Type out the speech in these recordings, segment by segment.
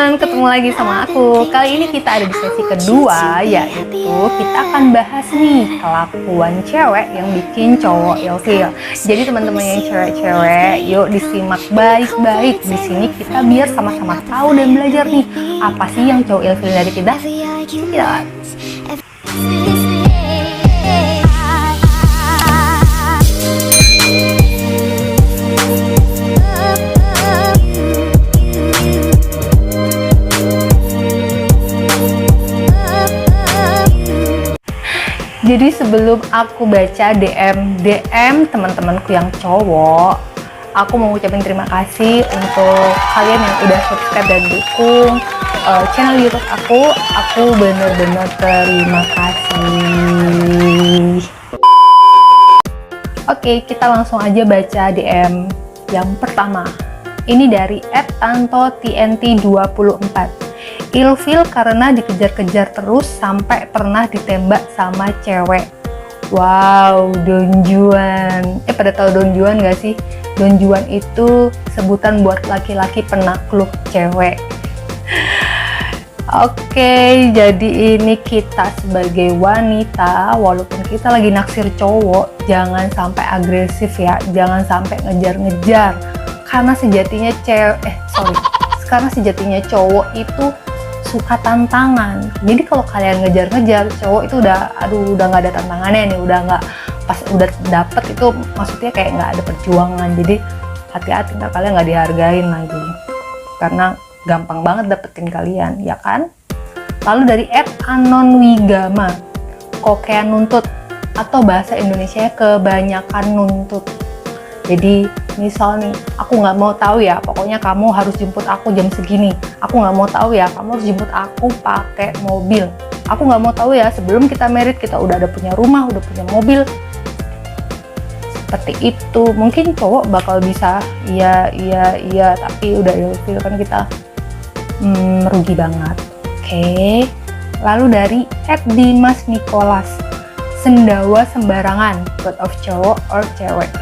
teman-teman, ketemu lagi sama aku. Kali ini kita ada di sesi kedua, yaitu kita akan bahas nih kelakuan cewek yang bikin cowok ilfil. Jadi teman-teman yang cewek-cewek, yuk disimak baik-baik. Di sini kita biar sama-sama tahu dan belajar nih apa sih yang cowok ilfil dari kita. Ya. Jadi sebelum aku baca DM teman-temanku yang cowok, aku mau ucapin terima kasih untuk kalian yang udah subscribe dan dukung channel YouTube aku. Aku bener-bener terima kasih. Oke, kita langsung aja baca DM yang pertama. Ini dari @tantotnt24. Ilfil karena dikejar-kejar terus sampai pernah ditembak sama cewek. Wow, Don Juan. Pada tahu Don Juan gak sih? Don Juan itu sebutan buat laki-laki penakluk cewek. Oke, jadi ini kita sebagai wanita, walaupun kita lagi naksir cowok, jangan sampai agresif ya, jangan sampai ngejar-ngejar. Karena sejatinya cowok itu suka tantangan. Jadi kalau kalian ngejar-ngejar cowok itu udah nggak ada tantangannya nih, udah dapet itu maksudnya kayak nggak ada perjuangan. Jadi hati-hati ntar kalian nggak dihargain lagi karena gampang banget dapetin kalian, ya kan? Lalu dari @anonwigama, kokean nuntut atau bahasa Indonesia kebanyakan nuntut. Jadi misal nih, aku nggak mau tahu ya, pokoknya kamu harus jemput aku jam segini. Aku nggak mau tahu ya, kamu harus jemput aku pakai mobil. Aku nggak mau tahu ya, sebelum kita married kita udah ada punya rumah, udah punya mobil. Seperti itu. Mungkin cowok bakal bisa iya, tapi udah ilfil kan kita merugi banget. Oke. Lalu dari @dimas_nicholas, sendawa sembarangan, buat of cowok or cewek.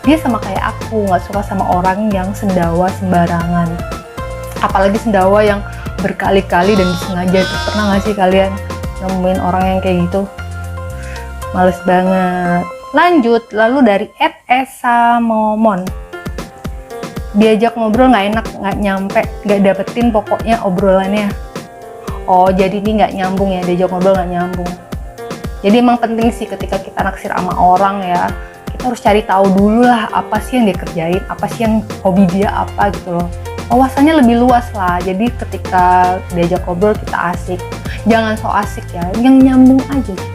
Dia sama kayak aku, nggak suka sama orang yang sendawa sembarangan, apalagi sendawa yang berkali-kali dan disengaja. Pernah nggak sih kalian nemuin orang yang kayak gitu? Males banget. Lanjut, lalu dari @esamomon, diajak ngobrol nggak enak, nggak nyampe, nggak dapetin pokoknya obrolannya. Oh, jadi ini nggak nyambung ya, diajak ngobrol nggak nyambung. Jadi emang penting sih ketika kita naksir sama orang ya, harus cari tahu dulu lah apa sih yang dia kerjain, apa sih yang hobi dia apa gitu loh. Wawasannya lebih luas lah. Jadi ketika diajak ngobrol kita asik, jangan so asik ya, yang nyambung aja gitu.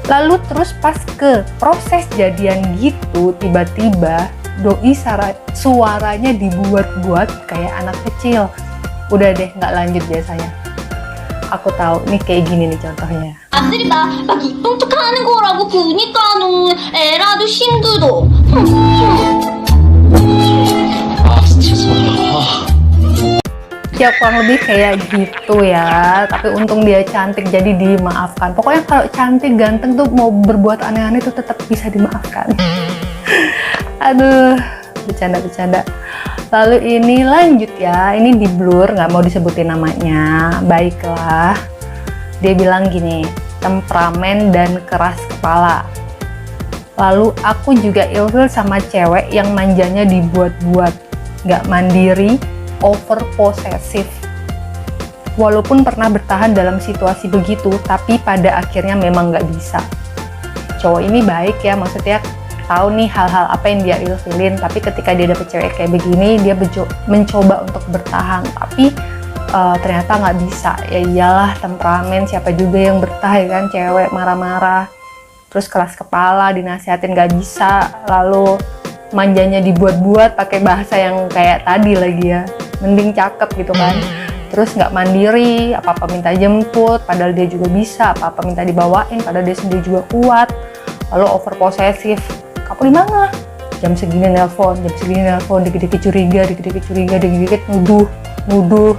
Lalu terus pas ke proses jadian gitu, tiba-tiba doi suaranya dibuat-buat kayak anak kecil. Udah deh, nggak lanjut biasanya. Aku tahu nih kayak gini nih contohnya. Ya kurang lebih kayak gitu ya, tapi untung dia cantik jadi dimaafkan. Pokoknya kalau cantik ganteng tuh mau berbuat aneh-aneh tuh tetap bisa dimaafkan. Aduh, bercanda. Lalu ini lanjut ya, ini di blur, nggak mau disebutin namanya. Baiklah, dia bilang gini, temperamen dan keras kepala. Lalu aku juga ilfil sama cewek yang manjanya dibuat-buat, nggak mandiri, over posesif. Walaupun pernah bertahan dalam situasi begitu, tapi pada akhirnya memang nggak bisa. Cowok ini baik ya, maksudnya tahu nih hal-hal apa yang dia ilfilin, tapi ketika dia dapet cewek kayak begini, dia mencoba untuk bertahan, tapi ternyata nggak bisa. Ya iyalah, temperamen, siapa juga yang bertahan kan, cewek marah-marah, terus keras kepala, dinasihatin nggak bisa, lalu manjanya dibuat-buat pakai bahasa yang kayak tadi lagi ya, mending cakep gitu kan. Terus nggak mandiri, apa-apa minta jemput, padahal dia juga bisa, apa-apa minta dibawain, padahal dia sendiri juga kuat. Lalu over posesif, kamu di mana? Jam segini nelpon, dikit-dikit curiga, dikit-dikit nuduh.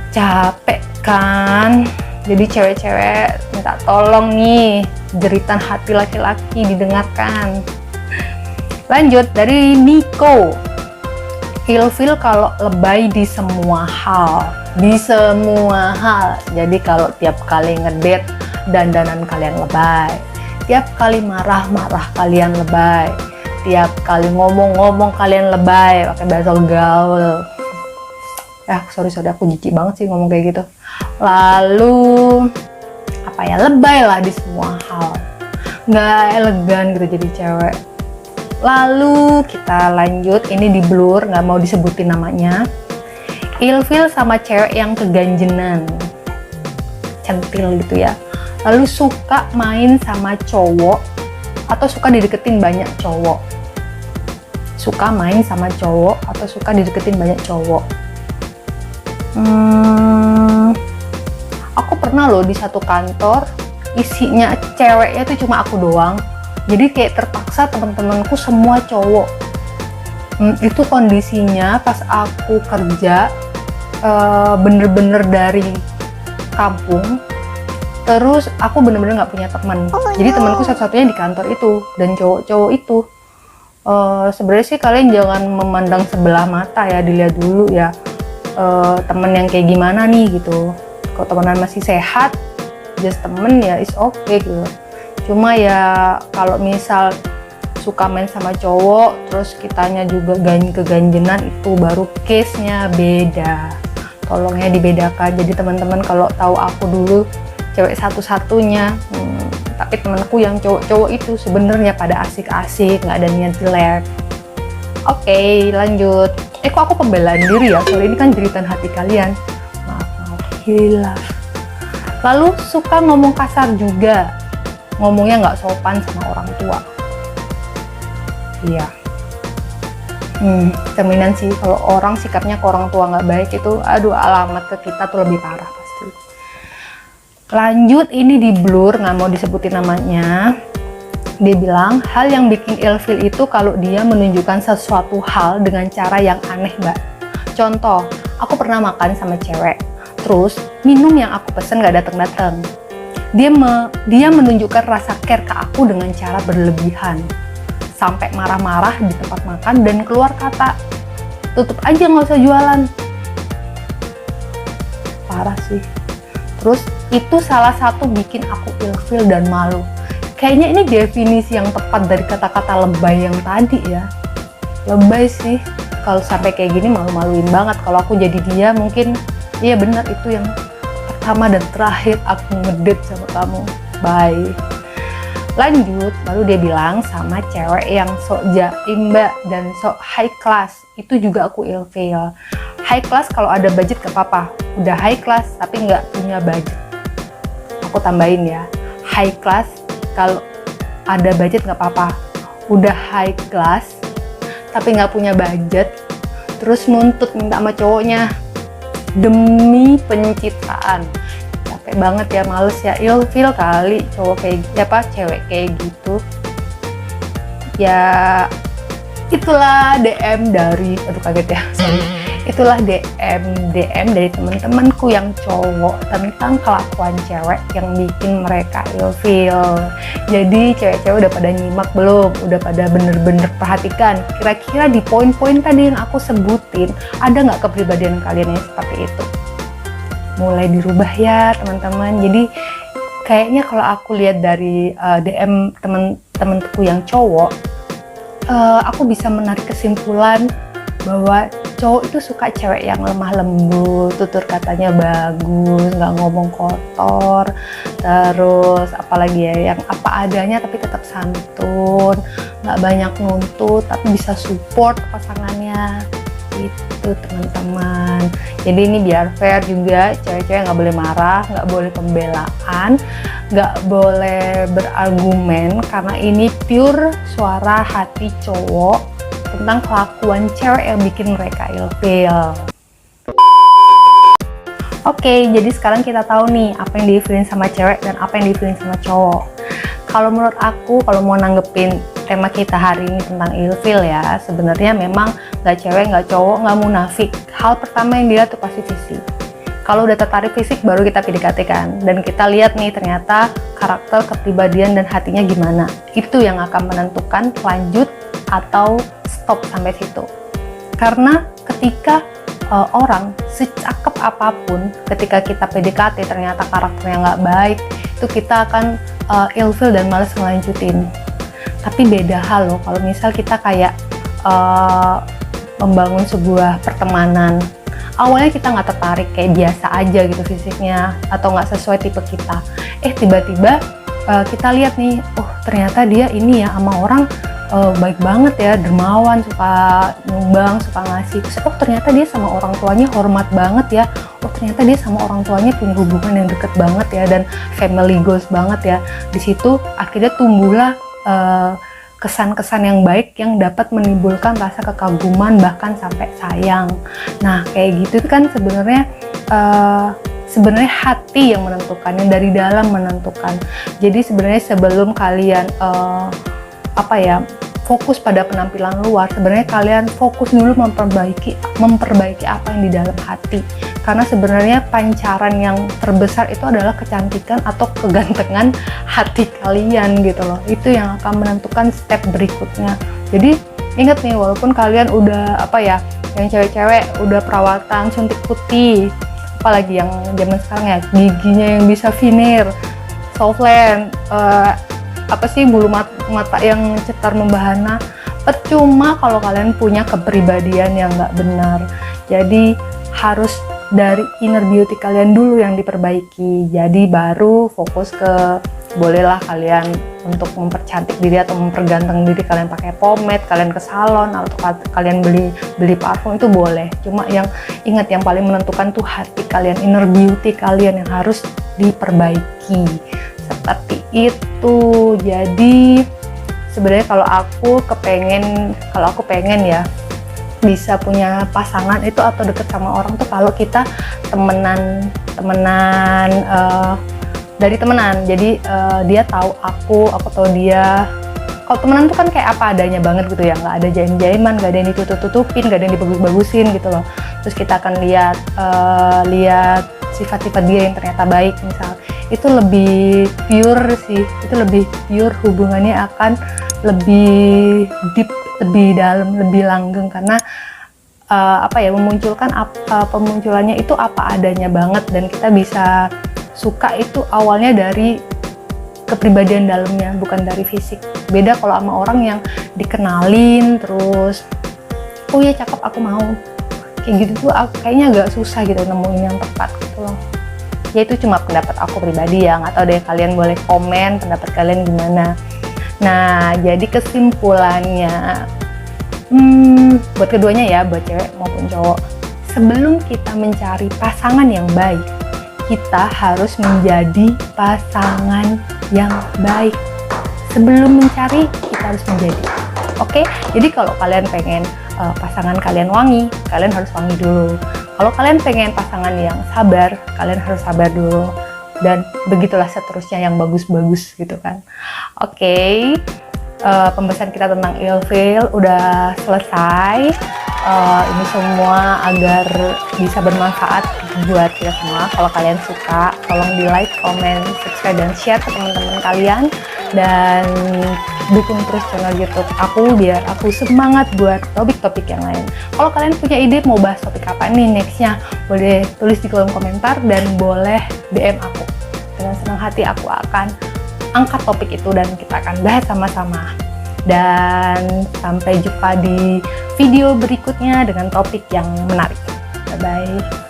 Capek kan? Jadi cewek-cewek minta tolong nih, jeritan hati laki-laki didengarkan. Lanjut dari Nico. ilfil kalau lebay di semua hal, jadi kalau tiap kali ngedate dandanan kalian lebay, tiap kali marah-marah kalian lebay, tiap kali ngomong-ngomong kalian lebay pakai bahasa gaul. Sorry aku jijik banget sih ngomong kayak gitu. Lalu apa ya, lebay lah di semua hal, nggak elegan gitu jadi cewek. Lalu kita lanjut, ini di blur, nggak mau disebutin namanya. Ilfil sama cewek yang keganjenan, centil gitu ya. Lalu suka main sama cowok atau suka dideketin banyak cowok. Suka main sama cowok atau suka dideketin banyak cowok. Aku pernah loh di satu kantor isinya ceweknya tuh cuma aku doang. Jadi kayak terpaksa teman-temanku semua cowok. Itu kondisinya pas aku kerja bener-bener dari kampung. Terus aku bener-bener nggak punya teman. Jadi temanku satu-satunya di kantor itu dan cowok-cowok itu. Sebenarnya sih kalian jangan memandang sebelah mata ya, dilihat dulu ya temen yang kayak gimana nih gitu. Kalau temenan masih sehat, just temen ya is okay gitu. Cuma ya kalau misal suka main sama cowok terus kitanya juga keganjenan, itu baru case-nya beda. Tolongnya dibedakan. Jadi teman-teman kalau tahu aku dulu cewek satu-satunya, tapi temanku yang cowok-cowok itu sebenarnya pada asik-asik, nggak ada niat jelek. Oke, lanjut. Kok aku pembelaan diri ya, soal ini kan jeritan hati kalian. Maaf, hilaf. Lalu suka ngomong kasar juga, ngomongnya nggak sopan sama orang tua. Iya. Cerminan sih, kalau orang sikapnya ke orang tua nggak baik itu, aduh alamat ke kita tuh lebih parah pasti. Lanjut, ini di blur, nggak mau disebutin namanya. Dia bilang, hal yang bikin ilfil itu kalau dia menunjukkan sesuatu hal dengan cara yang aneh, Mbak. Contoh, aku pernah makan sama cewek, terus minum yang aku pesen gak datang-datang. Dia menunjukkan rasa care ke aku dengan cara berlebihan. Sampai marah-marah di tempat makan dan keluar kata, tutup aja nggak usah jualan. Parah sih. Terus itu salah satu bikin aku ilfil dan malu. Kayaknya ini definisi yang tepat dari kata-kata lebay yang tadi ya. Lebay sih. Kalau sampai kayak gini malu-maluin banget. Kalau aku jadi dia mungkin, iya benar itu yang pertama dan terakhir aku ngedate sama kamu. Bye. Lanjut, baru dia bilang sama cewek yang sok jaim mbak dan sok high class. Itu juga aku ilfil. High class kalau ada budget gak apa-apa. Udah high class tapi nggak punya budget. Aku tambahin ya. High class kalau ada budget nggak apa-apa. Udah high class tapi nggak punya budget, terus nuntut minta sama cowoknya demi pencitraan. Capek banget ya, males ya, ilfil kali cowok kayak cewek kayak gitu. Ya itulah DM dari, aduh kaget ya, sorry. Itulah DM dari teman-temanku yang cowok tentang kelakuan cewek yang bikin mereka ilfil. Jadi cewek-cewek udah pada nyimak belum? Udah pada bener-bener perhatikan kira-kira di poin-poin tadi yang aku sebutin, ada nggak kepribadian kalian yang seperti itu? Mulai dirubah ya teman-teman. Jadi kayaknya kalau aku lihat dari DM temen-temenku yang cowok, aku bisa menarik kesimpulan bahwa cowok itu suka cewek yang lemah lembut, tutur katanya bagus, nggak ngomong kotor, terus apalagi ya, yang apa adanya tapi tetap santun, nggak banyak nuntut tapi bisa support pasangannya. Itu teman-teman. Jadi ini biar fair juga, cewek-cewek nggak boleh marah, nggak boleh pembelaan, nggak boleh berargumen, karena ini pure suara hati cowok tentang kelakuan cewek yang bikin mereka ilfil. Oke, jadi sekarang kita tahu nih apa yang diilfilin sama cewek dan apa yang diilfilin sama cowok. Kalau menurut aku, kalau mau nanggepin tema kita hari ini tentang ilfil ya, sebenarnya memang nggak cewek, nggak cowok, nggak munafik. Hal pertama yang dilihat tuh pasti fisik. Kalau udah tertarik fisik, baru kita PDKT kan, dan kita lihat nih ternyata karakter, kepribadian, dan hatinya gimana. Itu yang akan menentukan lanjut atau stop sampai situ. Karena ketika orang secakep apapun, ketika kita PDKT ternyata karakternya nggak baik, itu kita akan ilfil dan males ngelanjutin. Tapi beda hal loh kalau misal kita kayak membangun sebuah pertemanan, awalnya kita nggak tertarik, kayak biasa aja gitu fisiknya atau nggak sesuai tipe kita, tiba-tiba kita lihat nih, oh ternyata dia ini ya sama orang baik banget ya, dermawan, suka nyumbang, suka ngasih. Terus oh ternyata dia sama orang tuanya hormat banget ya, oh ternyata dia sama orang tuanya punya hubungan yang deket banget ya, dan family goals banget ya. Di situ akhirnya tumbuhlah kesan-kesan yang baik yang dapat menimbulkan rasa kekaguman bahkan sampai sayang. Nah kayak gitu kan sebenarnya hati yang menentukan, yang dari dalam menentukan. Jadi sebenarnya sebelum kalian fokus pada penampilan luar, sebenarnya kalian fokus dulu memperbaiki apa yang di dalam hati. Karena sebenarnya pancaran yang terbesar itu adalah kecantikan atau kegantengan hati kalian gitu loh. Itu yang akan menentukan step berikutnya. Jadi ingat nih, walaupun kalian udah yang cewek-cewek udah perawatan suntik putih, apalagi yang zaman sekarang ya, giginya yang bisa veneer, softland, bulu mata yang cetar membahana, percuma kalau kalian punya kepribadian yang nggak benar. Jadi harus dari inner beauty kalian dulu yang diperbaiki. Jadi baru fokus ke, bolehlah kalian untuk mempercantik diri atau memperganteng diri, kalian pakai pomade, kalian ke salon atau kalian beli parfum, itu boleh. Cuma yang ingat, yang paling menentukan tuh hati kalian, inner beauty kalian yang harus diperbaiki. Seperti itu. Jadi sebenarnya kalau aku pengen ya bisa punya pasangan itu atau deket sama orang tuh kalau kita temenan dari temenan. Jadi dia tahu aku tahu dia. Kalau temenan tuh kan kayak apa adanya banget gitu ya, nggak ada jaim-jaiman, nggak ada yang ditutup-tutupin, nggak ada yang dibagus-bagusin gitu loh. Terus kita akan lihat sifat-sifat dia yang ternyata baik misal. Itu lebih pure sih, itu lebih pure, hubungannya akan lebih deep, lebih dalam, lebih langgeng, karena memunculkan pemunculannya itu apa adanya banget, dan kita bisa suka itu awalnya dari kepribadian dalamnya, bukan dari fisik. Beda kalau sama orang yang dikenalin terus, oh ya cakep aku mau, kayak gitu tuh kayaknya agak susah gitu nemuin yang tepat gitu loh. Ya itu cuma pendapat aku pribadi ya, nggak tahu deh, kalian boleh komen pendapat kalian gimana. Nah jadi kesimpulannya, buat keduanya ya, buat cewek maupun cowok, sebelum kita mencari pasangan yang baik, kita harus menjadi pasangan yang baik. Sebelum mencari, kita harus menjadi. Oke? Jadi kalau kalian pengen pasangan kalian wangi, kalian harus wangi dulu. Kalau kalian pengen pasangan yang sabar, kalian harus sabar dulu. Dan begitulah seterusnya yang bagus-bagus gitu kan. Oke. Pembahasan kita tentang ilfil udah selesai. Ini semua agar bisa bermanfaat buat kita semua. Kalau kalian suka, tolong di like, comment, subscribe, dan share ke teman-teman kalian. Dan dukung terus channel YouTube aku biar aku semangat buat topik-topik yang lain. Kalau kalian punya ide mau bahas topik apa nih nextnya, boleh tulis di kolom komentar dan boleh DM aku. Dengan senang hati aku akan angkat topik itu dan kita akan bahas sama-sama. Dan sampai jumpa di video berikutnya dengan topik yang menarik. Bye-bye.